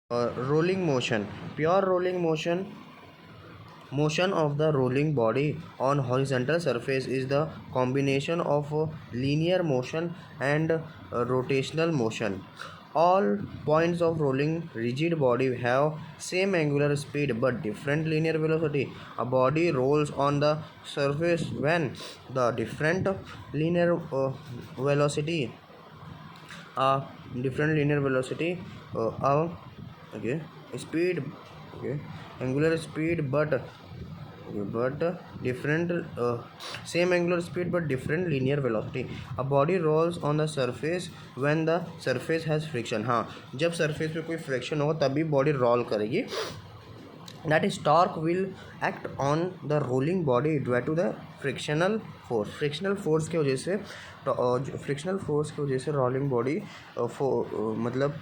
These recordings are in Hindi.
Rolling motion. Pure rolling motion of the rolling body on horizontal surface is the combination of linear motion and rotational motion. All points of rolling rigid body have same angular speed but different linear velocity. A body rolls on the surface when the different linear velocity a different linear velocity okay speed, okay, angular speed but different same angular speed but different linear velocity. A body rolls on the surface when the surface has friction. हाँ, जब surface पे कोई friction होगा तभी body roll करेगी. That is, torque will act on the rolling body due to the frictional force. Frictional force की वजह से रोलिंग बॉडी मतलब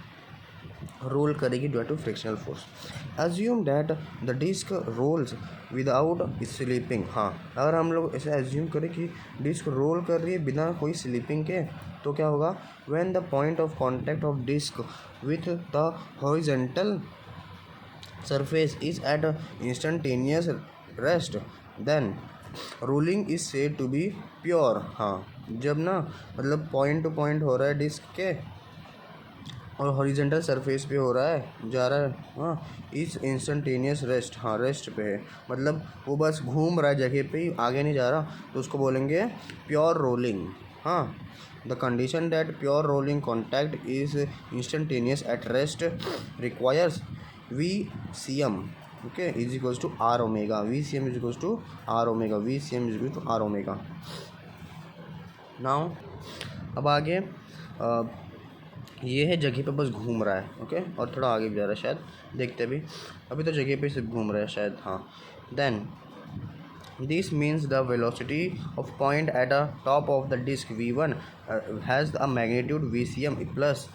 रोल करेगी due to frictional force. Assume that the disc rolls without slipping. हाँ, अगर हम लोग ऐसे एज्यूम करें कि डिस्क रोल कर रही है बिना कोई स्लिपिंग के, तो क्या होगा? When the point of contact of disc with the horizontal surface is at instantaneous rest, then rolling is said to be pure. हाँ, जब ना मतलब पॉइंट टू पॉइंट हो रहा है डिस्क के और हॉरिजॉन्टल सरफेस पे हो रहा है, जा रहा है, हाँ, इस इंस्टेंटेनियस रेस्ट. हाँ, रेस्ट पे है, मतलब वो बस घूम रहा है जगह पे ही, आगे नहीं जा रहा, तो उसको बोलेंगे प्योर रोलिंग. हाँ, the condition that pure rolling contact is instantaneous at rest requires VCM, okay, is equals to R omega. VCM is equals to R omega. VCM is equals to R omega. Now अब आगे ये है जगह पे बस घूम रहा है, ओके, और थोड़ा आगे भी जा रहा है शायद, देखते भी, अभी तो जगह पे सिर्फ घूम रहा है शायद. हाँ, then this means the velocity of point at the top of the disk V1 has a magnitude VCM plus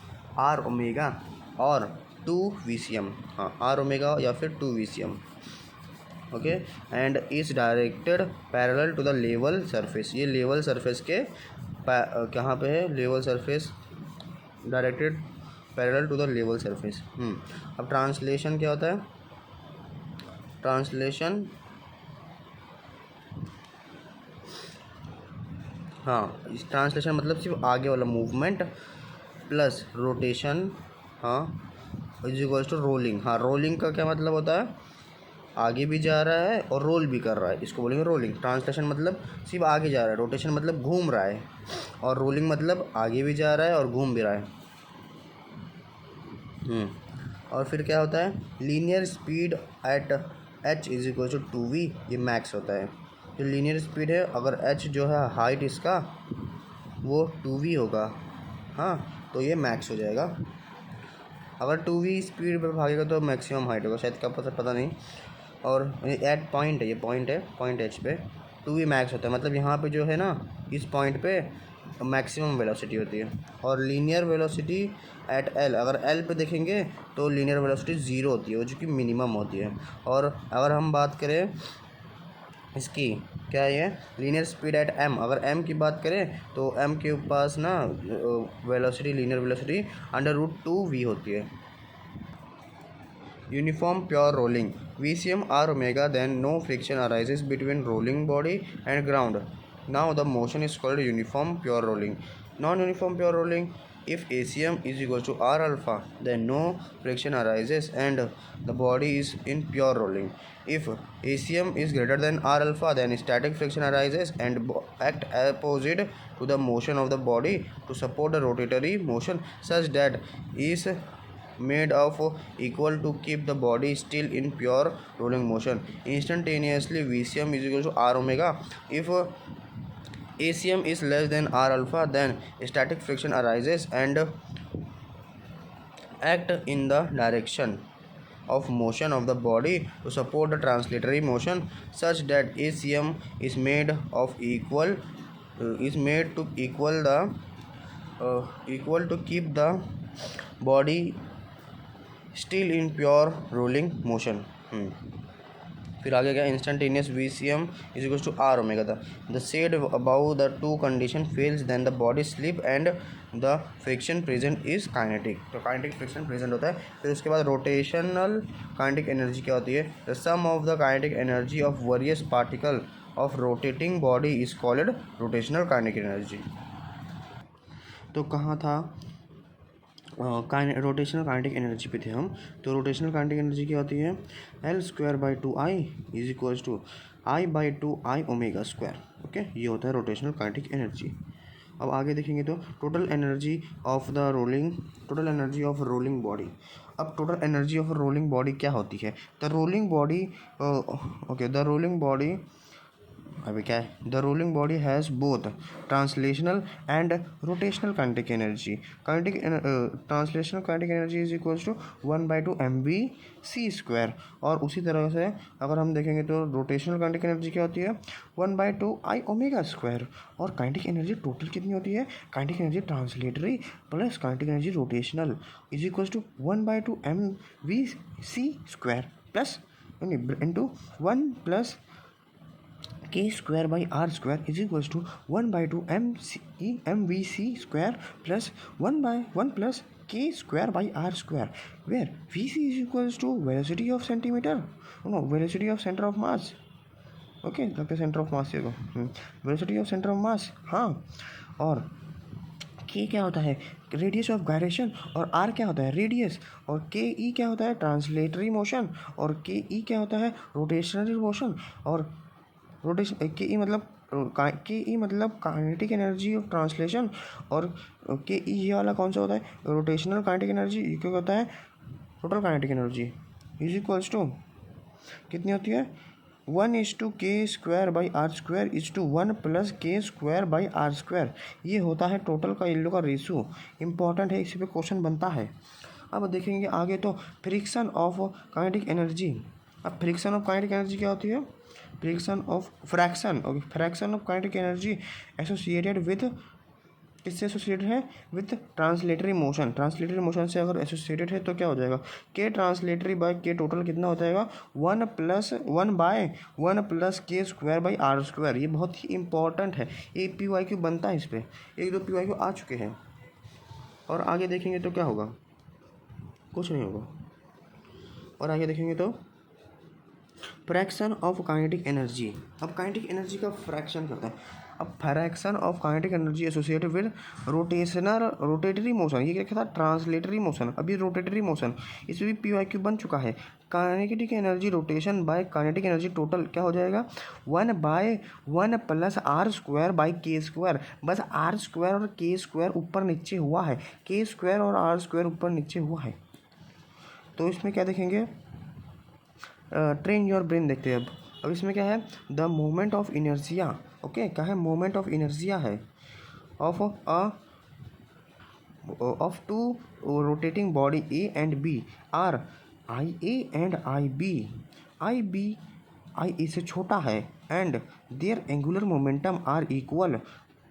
R omega और 2 VCM. हाँ, R omega या फिर 2 VCM, okay, and is directed parallel to the level surface. ये लेवल सरफेस के कहाँ पे है? Level surface, directed parallel to the level surface. अब ट्रांसलेशन क्या होता है? ट्रांसलेशन, हाँ, इस ट्रांसलेशन मतलब सिर्फ आगे वाला मूवमेंट प्लस रोटेशन, हाँ, इज इक्वल्स टू रोलिंग. हाँ, रोलिंग का क्या मतलब होता है? आगे भी जा रहा है और रोल भी कर रहा है, इसको बोलेंगे रोलिंग. ट्रांसलेशन मतलब सिर्फ आगे जा रहा है, रोटेशन मतलब घूम रहा है, और रोलिंग मतलब आगे भी जा रहा है और घूम भी रहा है. और फिर क्या होता है? Linear speed at h is equal to 2v, ये मैक्स होता है. जो लीनियर स्पीड है, अगर h जो है हाइट इसका वो 2v होगा, हाँ, तो ये मैक्स हो जाएगा. अगर 2v स्पीड पर भागेगा तो मैक्सिमम हाइट होगा, शायद, क्या पता नहीं. और एट पॉइंट है, ये पॉइंट है, पॉइंट h पे 2v मैक्स होता है, मतलब यहाँ पे जो है ना, इस पॉइंट पे मैक्सिमम वेलोसिटी होती है. और लीनियर वेलोसिटी एट l, अगर l पे देखेंगे तो लीनियर वेलोसिटी 0 होती है, जो कि मिनिमम होती है. और अगर हम बात करें इसकी, क्या है ये? लीनियर स्पीड एट m, अगर m की बात करें तो m के पास ना वेलोसिटी, लीनियर वेलोसिटी √2v होती है. Uniform pure rolling VCM R omega, then no friction arises between rolling body and ground. Now the motion is called uniform pure rolling. Non-uniform pure rolling, if ACM is equal to R alpha, then no friction arises and the body is in pure rolling. If ACM is greater than R alpha, then static friction arises and act opposite to the motion of the body to support the rotatory motion such that is made of equal to keep the body still in pure rolling motion. Instantaneously VCM is equal to R omega. If ACM is less than R alpha, then static friction arises and act in the direction of motion of the body to support the translatory motion such that ACM is made of equal is made to equal to keep the body still in pure rolling motion. फिर आगे क्या, instantaneous VCM is equal to R omega the said above the two condition fails then the body slip and the friction present is kinetic. तो काइनेटिक फ्रिक्शन प्रेजेंट होता है। फिर उसके बाद रोटेशनल काइनेटिक एनर्जी क्या होती है, the sum of the kinetic energy of various particle of rotating body is called rotational kinetic energy. तो कहाँ था, रोटेशनल काइनेटिक एनर्जी पे थे हम। तो रोटेशनल काइनेटिक एनर्जी क्या होती है, L²/2I is equals to I/2I omega square. Okay, ये होता है रोटेशनल काइनेटिक एनर्जी। अब आगे देखेंगे तो total energy of rolling body. अब total energy of rolling body क्या होती है, the rolling body the rolling body अभी क्या है, the rolling body has both translational and rotational kinetic energy. Translational kinetic energy is equals to 1/2 mv/c²। और उसी तरह से अगर हम देखेंगे तो रोटेशनल काइनेटिक एनर्जी क्या होती है, 1/2 I ओमेगा स्क्वायर। और काइनेटिक एनर्जी टोटल कितनी होती है, kinetic energy translatory plus kinetic energy rotational is equals to 1/2 mv/c² plus into 1 plus k²/r² is equals to 1/2 mvc² plus 1/1 plus k²/r², where vc is equals to velocity of velocity of center of mass। Okay, लगता है सेंटर ऑफ मास को, velocity of centre of mass. हाँ, और k क्या होता है, रेडियस ऑफ गायरेशन, और r क्या होता है, रेडियस, और के ई क्या होता है, ट्रांसलेटरी मोशन, और के ई क्या होता है, रोटेशनरी मोशन। और रोटेशन के ई मतलब काइनेटिक एनर्जी ऑफ ट्रांसलेशन, और के ई ये वाला कौन सा होता है, रोटेशनल काइनेटिक एनर्जी। ये क्या होता है, total kinetic energy is equals to कितनी होती है, 1:k²/r² इज टू 1 + k²/r²। ये होता है टोटल का इन लोग का रेशो। इंपॉर्टेंट है, इसी पे क्वेश्चन बनता है। अब देखेंगे आगे तो फ्रिक्शन ऑफ काइनेटिक एनर्जी। अब फ्रिक्शन ऑफ काइनेटिक एनर्जी क्या होती है, fraction of kinetic energy associated with, किससे एसोसिएटेड है, with translatory motion. Translatory motion से अगर एसोसिएटेड है तो क्या हो जाएगा, के ट्रांसलेटरी बाय के टोटल कितना हो जाएगा, 1 + k²/r²। ये बहुत ही इंपॉर्टेंट है, एक PYQ बनता है इस पर, 1-2 PYQ आ चुके हैं। और आगे देखेंगे तो क्या होगा, कुछ नहीं होगा। और आगे देखेंगे तो फ्रैक्शन ऑफ काइनेटिक एनर्जी। अब काइनेटिक एनर्जी का फ्रैक्शन करता है। अब fraction of kinetic energy associated with rotatory motion. ये क्या था, ट्रांसलेटरी मोशन। अब ये रोटेटरी मोशन, इसमें भी PYQ बन चुका है। Kinetic energy rotation bye kinetic energy total क्या हो जाएगा, 1/1 + r²/k²। बस r² और k² ऊपर नीचे हुआ है, k² और r² ऊपर नीचे हुआ है। तो इसमें क्या देखेंगे, ट्रेन योर ब्रेन देखते हैं। अब इसमें क्या है, the moment of inertia. Okay, क्या है, मोमेंट ऑफ इनर्जिया है of two rotating body A and B are IA and IB IA से छोटा है, and their angular momentum are equal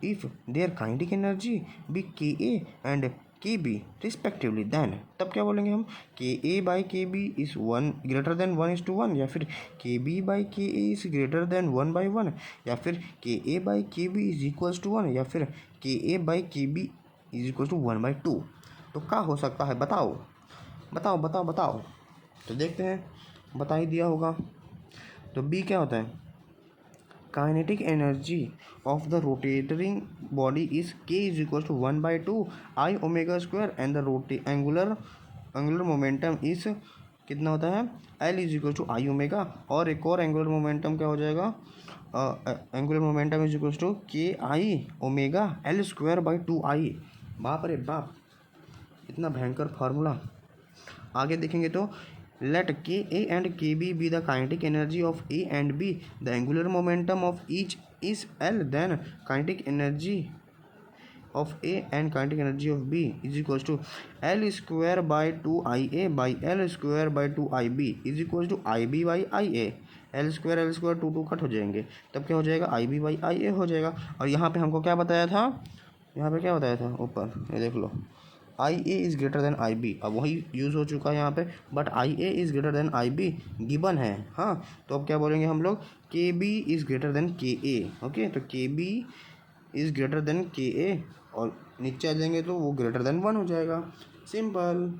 if their kinetic energy be KA and KB respectively. Then तब क्या बोलेंगे हम, KA/KB इज 1 > 1:1, या फिर KB/KA इज ग्रेटर देन 1/1, या फिर KA/KB इज इक्वल्स टू 1, या फिर KA/KB इज इक्वल्स टू 1/2। तो क्या हो सकता है, बताओ। तो देखते हैं, बता ही दिया होगा। तो B क्या होता है, kinetic energy of the rotating body is K is equal to 1/2 I omega square, and the angular momentum is कितना होता है, L is equal to I omega. और एक और एंगुलर मोमेंटम क्या हो जाएगा, angular momentum is equal to KI omega L²/2I। बाप रे बाप, इतना भयंकर फार्मूला। आगे देखेंगे तो let KA and KB be the kinetic energy of A and B, the angular momentum of each is L, then kinetic energy of A and kinetic energy of B is equals to L²/2IA by L²/2IB is equals to IB/IA। L² 2 cut हो जाएंगे, तब क्या हो जाएगा, IB/IA हो जाएगा। और यहाँ पे हमको क्या बताया था, ऊपर ये देख लो, I A is greater than I B, अब वही यूज़ हो चुका है यहाँ पे, but I A is greater than I B given है। हाँ, तो अब क्या बोलेंगे हम लोग, के बी इज़ ग्रेटर देन के ए। ओके, तो के बी इज़ ग्रेटर देन के ए, और नीचे आ जाएंगे तो वो ग्रेटर देन 1 हो जाएगा, simple.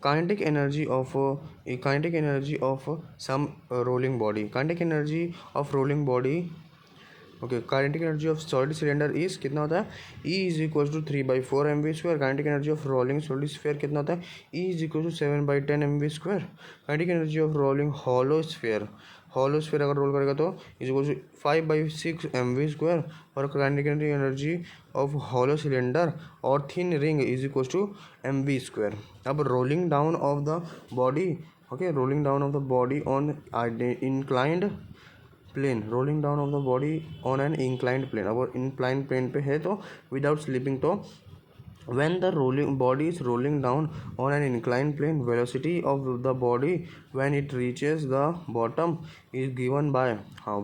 Kinetic energy of some rolling body, kinetic energy of rolling body, okay, kinetic energy of solid cylinder is कितना होता है, E is equal to 3/4 mv²। Kinetic energy of rolling solid sphere कितना होता है, E is equal to 7/10 mv²। Kinetic energy of rolling hollow sphere अगर रोल करेगा तो इज इक्वल टू 5/6 mv²। और kinetic energy of hollow cylinder और thin ring is equal to mv²। अब rolling down of the body, okay, rolling down of the body on inclined plane, rolling down of the body on an inclined plane, अगर इंक्लाइंड प्लेन पे है तो विदाउट स्लिपिंग, तो when the rolling body is rolling down on an inclined plane, velocity of the body when it reaches the bottom is given by,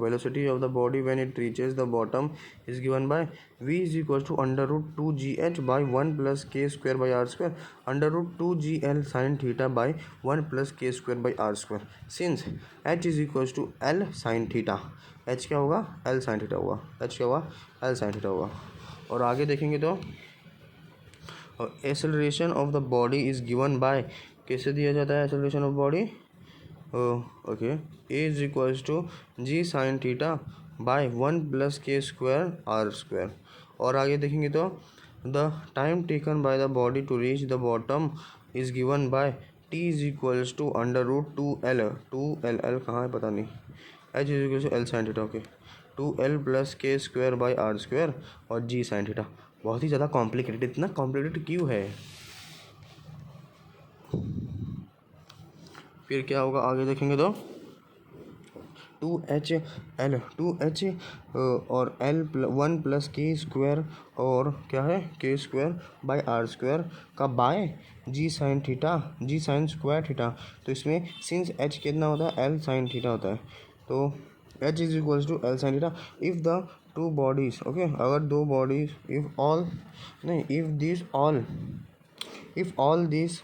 velocity of the body when it reaches the bottom is given by v is equals to under root 2gh by 1 plus k square by r square, under root 2gl sin theta by 1 plus k square by r square, since h is equals to l sin theta, h क्या होगा, l sin theta होगा, h क्या होगा, l sin theta होगा। और आगे देखेंगे तो acceleration of the body is given by, कैसे दिया जाता है acceleration of body, okay, a is equals to g sine theta by 1 plus k square r square। और आगे देखेंगे तो the time taken by the body to reach the bottom is given by t is equals to under root 2l कहाँ है पता नहीं, h is equals to l sine theta, okay, 2l plus k square by r square और जी साइन थीटा। बहुत ही ज़्यादा कॉम्प्लिकेटेड, इतना कॉम्प्लिकेटेड क्यों है। फिर क्या होगा आगे देखेंगे तो 2h और l 1 plus k स्क्वायर और क्या है k square by r square का बाय जी साइन थीटा, जी साइन स्क्वायर थीटा। तो इसमें सिंस h कितना होता है, l साइन थीटा होता है, तो h is equals to l sine theta. If the two bodies, okay, अगर दो bodies, if all this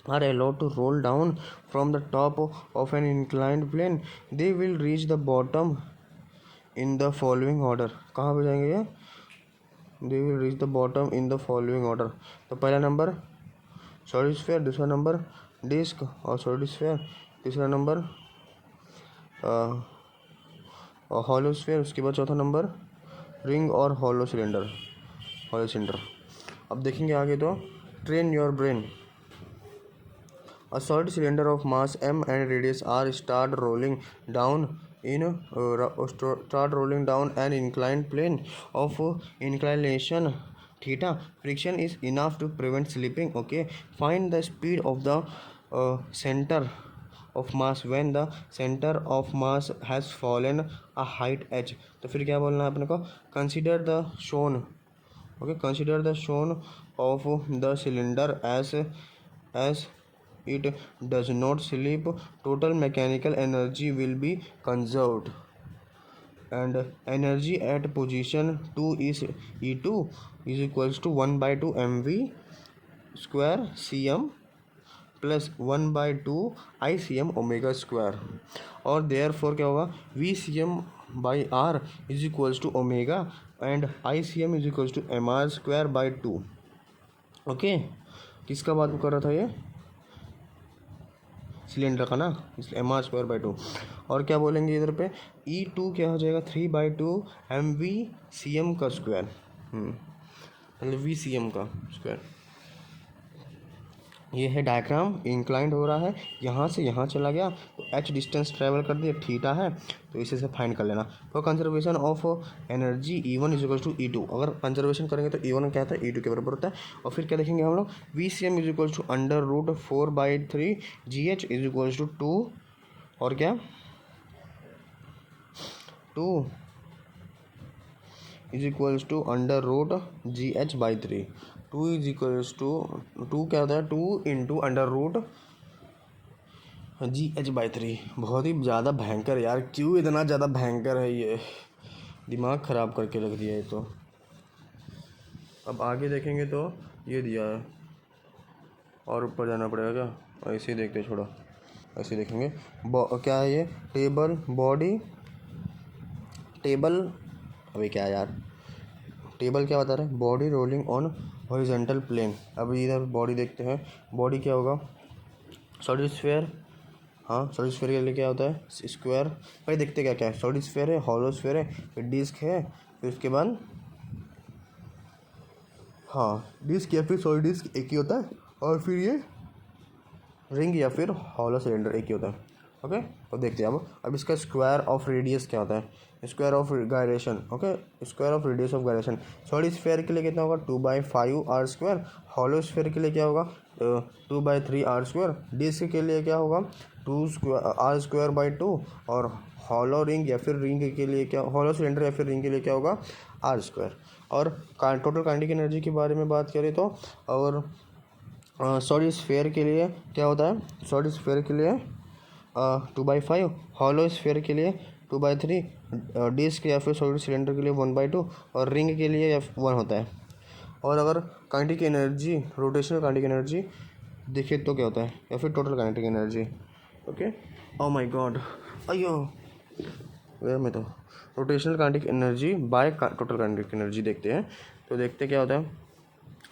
are allowed to roll down from the top of an inclined plane, they will reach the bottom in the following order। कहाँ पे जाएंगे ये, they will reach the bottom in the following order। तो पहला नंबर सॉलिड स्फीयर, दूसरा नंबर डिस्क और सॉलिड स्फीयर, तीसरा नंबर हॉलो स्फीयर, उसके बाद चौथा नंबर रिंग और हॉलो सिलेंडर। अब देखेंगे आगे तो train your brain. A solid cylinder of mass m and radius r start rolling down an inclined plane of inclination theta. Friction is enough to prevent slipping. Okay, find the speed of the center of mass when the center of mass has fallen a height h। तो फिर क्या बोलना है अपने को, consider the shown of the cylinder as it does not slip, total mechanical energy will be conserved, and energy at position 2 is E2 is equals to 1/2 mv square cm plus 1/2 ICM omega square. और therefore क्या होगा, VCM by R is equals to omega and ICM is equals to MR square by 2। Okay, किसका बात कर रहा था ये, सिलेंडर का ना, इसलिए MR स्क्वायर बाई 2। और क्या बोलेंगे इधर पे, E2 क्या हो जाएगा, 3/2 MVCM का स्क्वायर, मतलब VCM का स्क्वायर। ये है डायग्राम, इंक्लाइंड हो रहा है, यहाँ से यहाँ चला गया तो h डिस्टेंस ट्रैवल कर दिया, थीटा है, तो इसे से फाइंड कर लेना। For conservation of energy E1 is equal to E2, अगर कंजर्वेशन करेंगे तो E1 क्या होता है, E2 के बराबर होता है। और फिर क्या देखेंगे हम लोग, VCM is equal to under root 4/3 GH is equal to 2 और क्या 2 is equals to under root GH/3। 2 is equals to 2 क्या होता है, 2 इंटू अंडर रूट GH/3। बहुत ही ज़्यादा भयंकर यार, क्यों इतना ज़्यादा भयंकर है ये, दिमाग ख़राब करके रख दिया है तो। अब आगे देखेंगे तो ये दिया है, और ऊपर जाना पड़ेगा क्या? ऐसे ही देखते छोड़ो, ऐसे ही देखेंगे। क्या है ये? टेबल, बॉडी, टेबल, अभी क्या है यार, टेबल क्या बता रहा है? Body rolling on horizontal plane. अब इधर बॉडी देखते हैं, बॉडी क्या होगा? Solid sphere. हाँ, सॉलिड स्फीयर के लिए क्या होता है? स्क्वायर। भाई देखते क्या क्या है, सॉलिड स्फीयर है, हॉलो स्फीयर है, फिर डिस्क है, फिर उसके बाद हाँ डिस्क या फिर सॉलिड डिस्क एक ही होता है, और फिर ये रिंग या फिर हॉलो सिलेंडर एक ही होता है। ओके, तो देखते हैं अब इसका स्क्वायर ऑफ रेडियस क्या होता है? Square of gyration. Okay, square of radius of gyration. Solid sphere के लिए कितना होगा? 2/5r²। हॉलो स्फीयर के लिए क्या होगा? 2/3r²। डिस्क के लिए क्या होगा? 2r²/2। और हॉलो रिंग या फिर रिंग के लिए क्या, हॉलो सिलेंडर या फिर रिंग के लिए क्या होगा? r²। और टोटल काइनेटिक एनर्जी के बारे में बात करें तो, और सॉलिड स्फीयर के लिए क्या होता है? सॉलिड स्फीयर के लिए 2/5, हॉलो स्फीयर के लिए 2/3, डिस्क या फिर सॉलिड सिलेंडर के लिए 1/2, और रिंग के लिए 1 होता है। और अगर kinetic energy, rotational kinetic energy देखिए तो क्या होता है, या फिर total kinetic energy. Okay, oh my God, अयो वेयर में तो rotational kinetic energy by total kinetic energy देखते हैं। तो देखते क्या होता है,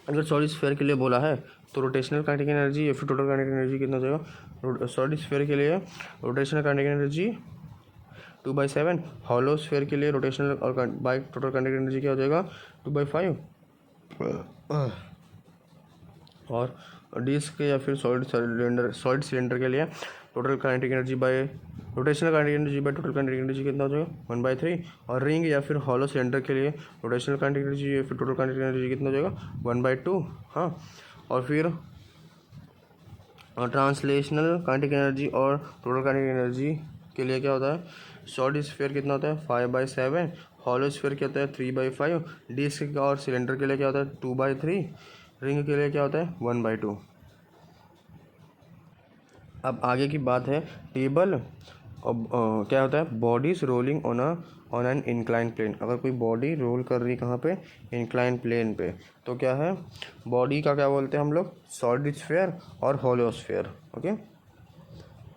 अगर सॉलिड स्फीयर के लिए बोला है तो रोटेशनल काइनेटिक एनर्जी या फिर टोटल काइनेटिक एनर्जी कितना हो जाएगा? सॉलिड स्फीयर के लिए rotational kinetic energy 2/7, hollow sphere के लिए रोटेशनल और बाय टोटल काइनेटिक एनर्जी क्या हो जाएगा? 2/5। और डिस्क या फिर सॉलिड सिलेंडर के लिए total kinetic energy by rotational kinetic energy by total kinetic energy कितना हो जाएगा? 1/3। और रिंग या फिर हॉलो सिलेंडर के लिए रोटेशनल काइनेटिक एनर्जी या फिर टोटल काइनेटिक एनर्जी कितना हो जाएगा? 1/2। हाँ, और फिर ट्रांसलेशनल काइनेटिक एनर्जी और टोटल काइनेटिक एनर्जी के लिए क्या होता है? सॉलिड स्फीयर कितना होता है? 5/7, हॉलो स्फीयर क्या होता है? 3/5, डिस्क और सिलेंडर के लिए क्या होता है? 2/3, रिंग के लिए क्या होता है? 1/2। अब आगे की बात है टेबल। अब क्या होता है? Bodies rolling on an incline plane. अगर कोई बॉडी रोल कर रही है कहाँ पे? इंक्लाइन प्लेन पे, तो क्या है? बॉडी का क्या बोलते हैं हम लोग? सॉलिड स्फीयर और हॉलो स्फीयर। ओके,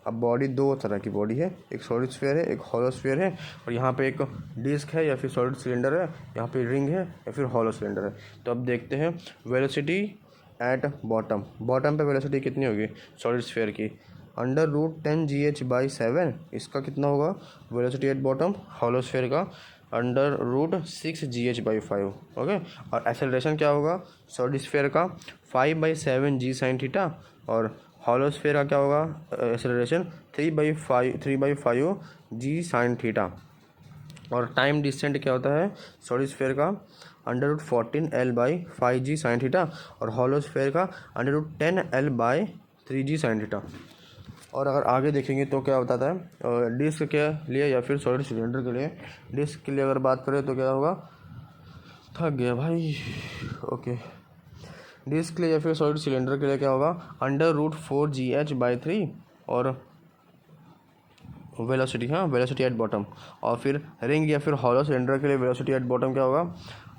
अब बॉडी दो तरह की बॉडी है, एक सॉलिड स्फीयर है, एक हॉलो स्फीयर है, और यहाँ पे एक डिस्क है या फिर सॉलिड सिलेंडर है, यहाँ पे रिंग है या फिर हॉलो सिलेंडर है। तो अब देखते हैं वेलोसिटी एट बॉटम। बॉटम पे वेलोसिटी कितनी होगी सॉलिड स्फीयर की? √10 Gh/7। इसका कितना होगा velocity at bottom? Hollow sphere का √6 Gh/5। ओके, और एक्सेलरेशन क्या होगा सॉलिड स्फीयर का? 5/7 g/θ, और हॉलो स्फीयर का क्या होगा एक्सेलरेशन? 3/5 g/θ। और टाइम डिस्टेंट क्या होता है सॉलिड स्फीयर का? √14L/5 g/θ, और हॉलो स्फीयर का √10L/3 g/θ। और अगर आगे देखेंगे तो क्या बताता है डिस्क के लिए या फिर सॉलिड सिलेंडर के लिए? डिस्क के लिए अगर बात करें तो क्या होगा? थक गया भाई। ओके, डिस्क के लिए या फिर सॉलिड सिलेंडर के लिए क्या होगा? √4 Gh/3, और वेलोसिटी, हाँ वेलोसिटी एट बॉटम। और फिर रिंग या फिर हॉलो सिलेंडर के लिए वेलोसिटी एट बॉटम क्या होगा?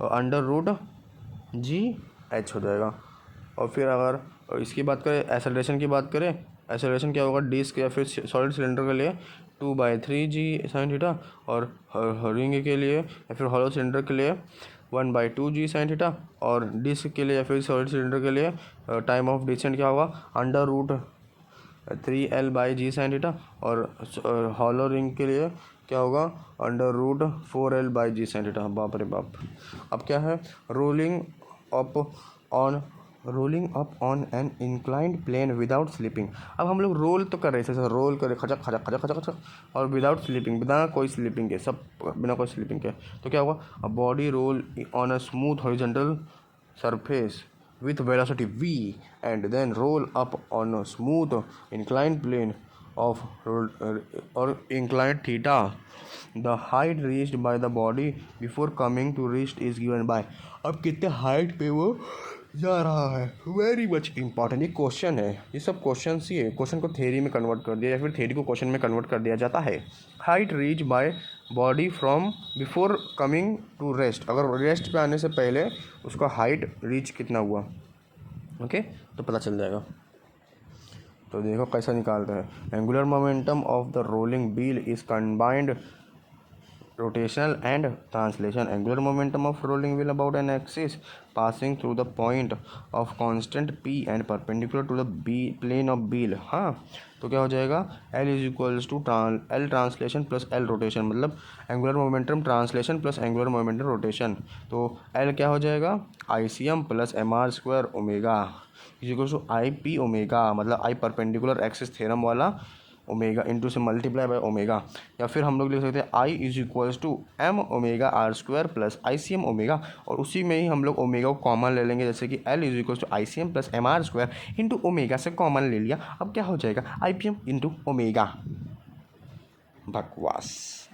√Gh हो जाएगा। और फिर अगर इसकी बात करें, एक्सेलरेशन की बात करें, एक्सेलरेशन क्या होगा डिस्क या फिर सॉलिड सिलेंडर के लिए? 2/3 g/θ, और रिंग के लिए या फिर हॉलो सिलेंडर के लिए 1/2 g/θ, और डिस्क के लिए या फिर सॉलिड सिलेंडर के लिए टाइम ऑफ डिसेंट क्या होगा? √3L/g/θ, और हॉलो रिंग के लिए क्या होगा? √4L/g/θ। बाप रे बाप। अब क्या है? Rolling up on an inclined plane without slipping. अब हम लोग रोल तो कर रहे थे, रोल करे खचक खचक खचक खचक खचक, और विदाउट स्लिपिंग, बिना कोई स्लिपिंग के, सब बिना कोई स्लिपिंग के। तो क्या होगा? A body roll on a smooth horizontal surface with velocity v, and then roll up on a smooth inclined plane of or inclined theta. The height reached by the body before coming to rest is given by। अब कितने हाइट पे वो जा रहा है, वेरी मच इंपॉर्टेंट। ये क्वेश्चन है, ये सब क्वेश्चन ही है। क्वेश्चन को थ्योरी में कन्वर्ट कर दिया या फिर थ्योरी को क्वेश्चन में कन्वर्ट कर दिया जाता है। Height reach by body from before coming to rest, अगर रेस्ट पे आने से पहले उसका हाइट रीच कितना हुआ, ओके, तो पता चल जाएगा। तो देखो कैसा निकालते हैं। Angular momentum of the rolling wheel is combined rotational and translation. Angular momentum of rolling wheel about an axis passing through the point of constant p and perpendicular to the plane of wheel। हाँ, तो क्या हो जाएगा, L is equals to L translation plus L rotation, मतलब angular momentum translation plus angular momentum rotation. तो L क्या हो जाएगा, ICM plus MR² omega is equals to IP omega, मतलब I परपेंडिकुलर एक्सिस थ्योरम वाला ओमेगा इंटू से मल्टीप्लाई बाय ओमेगा। या फिर हम लोग लिख सकते हैं I is equals to M omega R² plus ICM omega, और उसी में ही हम लोग ओमेगा को कॉमन ले लेंगे, जैसे कि L is equals to ICM plus MR² into omega से कॉमन ले लिया। अब क्या हो जाएगा, IPM इंटू ओमेगा। बकवास।